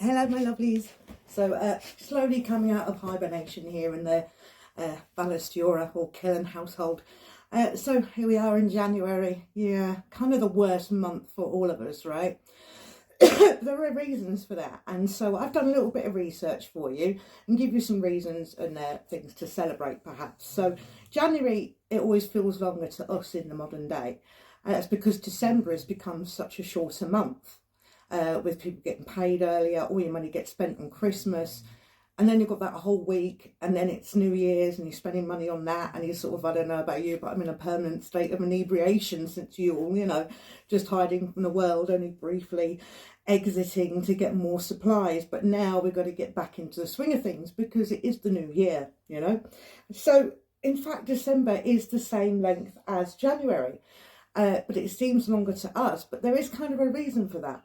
Hello my lovelies. So slowly coming out of hibernation here in the Ballastura or Killen household. So here we are in January. Yeah, kind of the worst month for all of us, right? There are reasons for that, and so I've done a little bit of research for you and give you some reasons and things to celebrate perhaps. So January, it always feels longer to us in the modern day, and that's because December has become such a shorter month. With people getting paid earlier, all your money gets spent on Christmas, and then you've got that whole week, and then it's New Year's and you're spending money on that, and you're sort of, I don't know about you, but I'm in a permanent state of inebriation since Yule, you know, just hiding from the world, only briefly exiting to get more supplies. But now we've got to get back into the swing of things because it is the new year, you know. So in fact, December is the same length as January, but it seems longer to us, but there is kind of a reason for that.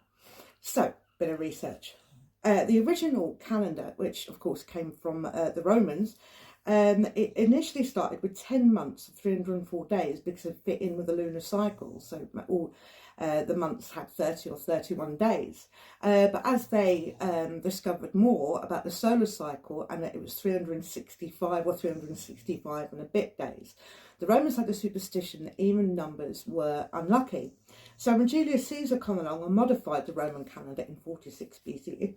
So, bit of research. The original calendar, which of course came from the Romans, it initially started with 10 months of 304 days because it fit in with the lunar cycle. So all the months had 30 or 31 days. But as they discovered more about the solar cycle and that it was 365 or 365 and a bit days, the Romans had a superstition that even numbers were unlucky. So when Julius Caesar came along and modified the Roman calendar in 46 BCE,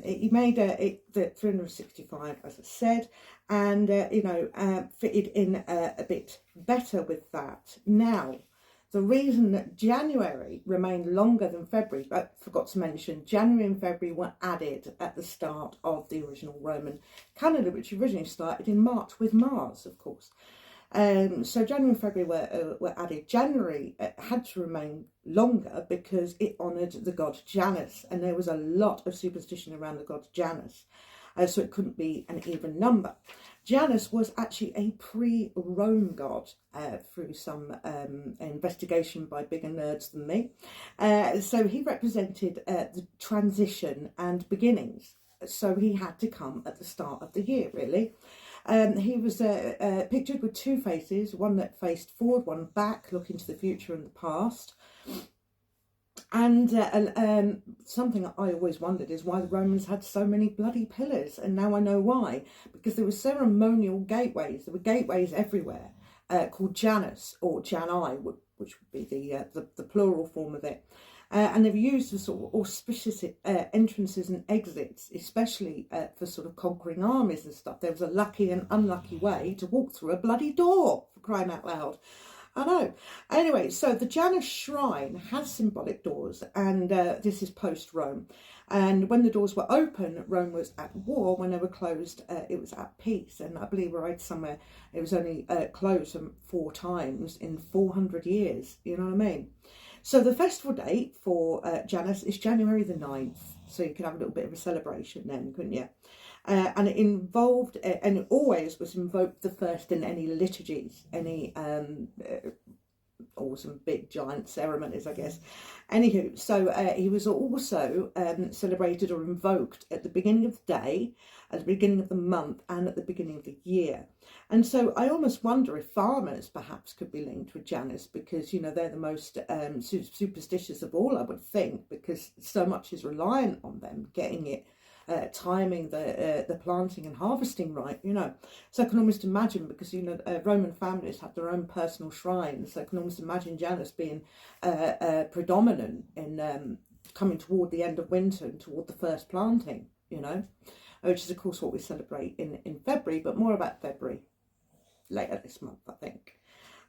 he made it 365, as I said, and fitted in a bit better with that. Now, the reason that January remained longer than February, I forgot to mention, January and February were added at the start of the original Roman calendar, which originally started in March with Mars, of course. So January and February were added. January had to remain longer because it honoured the god Janus, and there was a lot of superstition around the god Janus, so it couldn't be an even number. Janus was actually a pre-Rome god through some investigation by bigger nerds than me. So he represented the transition and beginnings. So he had to come at the start of the year, really. He was pictured with two faces, one that faced forward, one back, looking to the future and the past. And something I always wondered is why the Romans had so many bloody pillars, and now I know why. Because there were ceremonial gateways. There were gateways everywhere called Janus or Jani, which would be the plural form of it. And they were used as sort of auspicious entrances and exits, especially for sort of conquering armies and stuff. There was a lucky and unlucky way to walk through a bloody door, for crying out loud. I know. Anyway, so the Janus shrine has symbolic doors, and this is post-Rome. And when the doors were open, Rome was at war. When they were closed, it was at peace. And I believe I read somewhere it was only closed 4 times in 400 years. You know what I mean? So the festival date for Janus is January the 9th. So you could have a little bit of a celebration then, couldn't you? And it involved, and it always was invoked the first in any liturgies, any awesome big giant ceremonies, I guess. Anywho, so he was also celebrated or invoked at the beginning of the day, at the beginning of the month, and at the beginning of the year. And so I almost wonder if farmers perhaps could be linked with Janus, because, you know, they're the most superstitious of all, I would think, because so much is reliant on them getting it, timing the planting and harvesting right, you know. So I can almost imagine, because, you know, Roman families had their own personal shrines, so I can almost imagine Janus being predominant in coming toward the end of winter and toward the first planting, you know, which is of course what we celebrate in February, but more about February later this month, I think.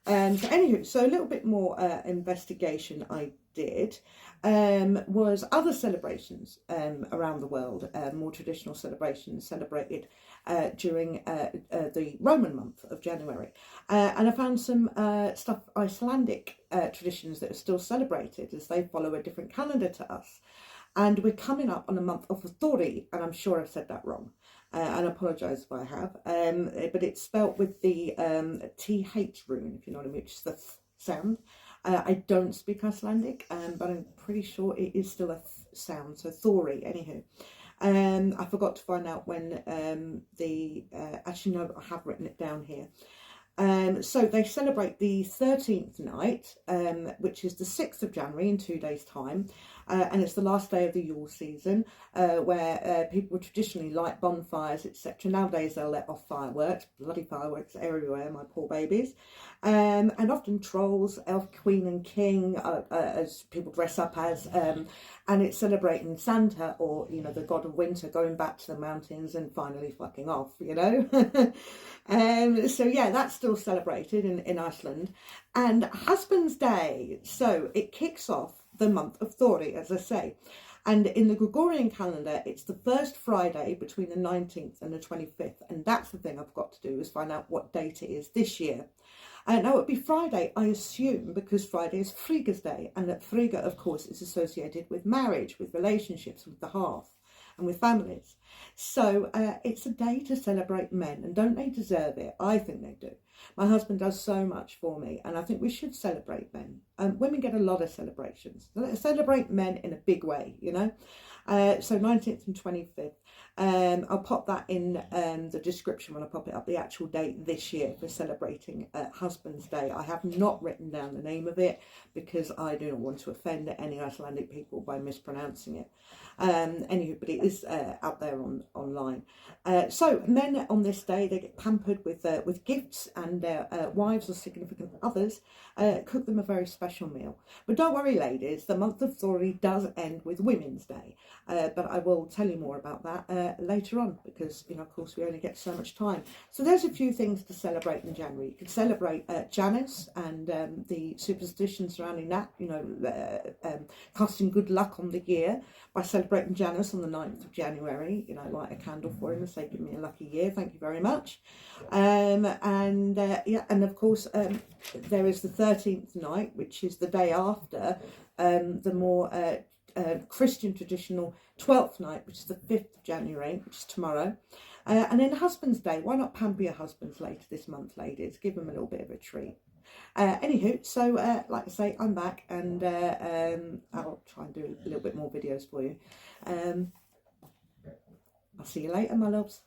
Anywho, so a little bit more investigation I did was other celebrations around the world, more traditional celebrations celebrated during the Roman month of January. And I found some Icelandic traditions that are still celebrated as they follow a different calendar to us. And we're coming up on the month of thorri, and I'm sure I've said that wrong. And I apologise if I have, but it's spelt with the TH rune, if you know what I mean, which is the th sound. I don't speak Icelandic, but I'm pretty sure it is still a th sound, so thorri, anywho. I forgot to find out when actually no, I have written it down here. So they celebrate the 13th night, which is the 6th of January in 2 days' time. and it's the last day of the Yule season, where people would traditionally light bonfires, etc. Nowadays they'll let off fireworks, bloody fireworks everywhere, my poor babies, and often trolls, elf, queen and king, as people dress up as, and it's celebrating Santa, or, you know, the god of winter, going back to the mountains and finally fucking off, you know. So yeah, that's still celebrated in Iceland. And Husband's Day, so it kicks off the month of Thorri, as I say. And in the Gregorian calendar, it's the first Friday between the 19th and the 25th. And that's the thing I've got to do, is find out what date it is this year. Now, it would be Friday, I assume, because Friday is Frigga's Day. And that Frigga, of course, is associated with marriage, with relationships, with the hearth, and with families. So it's a day to celebrate men. And don't they deserve it? I think they do. My husband does so much for me, and I think we should celebrate men. Women get a lot of celebrations. Let's celebrate men in a big way, you know. So 19th and 25th. I'll pop that in the description when I pop it up, the actual date this year for celebrating Husband's Day. I have not written down the name of it because I do not want to offend any Icelandic people by mispronouncing it. Anywho, but it is out there online. So men on this day, they get pampered with gifts, and their wives or significant others cook them a very special meal. But don't worry, ladies, the month of Thorri does end with Women's Day. But I will tell you more about that later on, because, you know, of course, we only get so much time. So there's a few things to celebrate in January. You can celebrate Janus and the superstition surrounding that, you know, casting good luck on the year by celebrating Janus on the 9th of January. You know, light a candle for him and say, give me a lucky year, thank you very much. Yeah, and of course, there is the 13th night, which is the day after the more Christian traditional 12th night, which is the 5th of January, which is tomorrow. And then Husband's Day, why not pamper your husbands later this month, ladies? Give them a little bit of a treat. Anywho, so like I say, I'm back, and I'll try and do a little bit more videos for you. I'll see you later, my loves.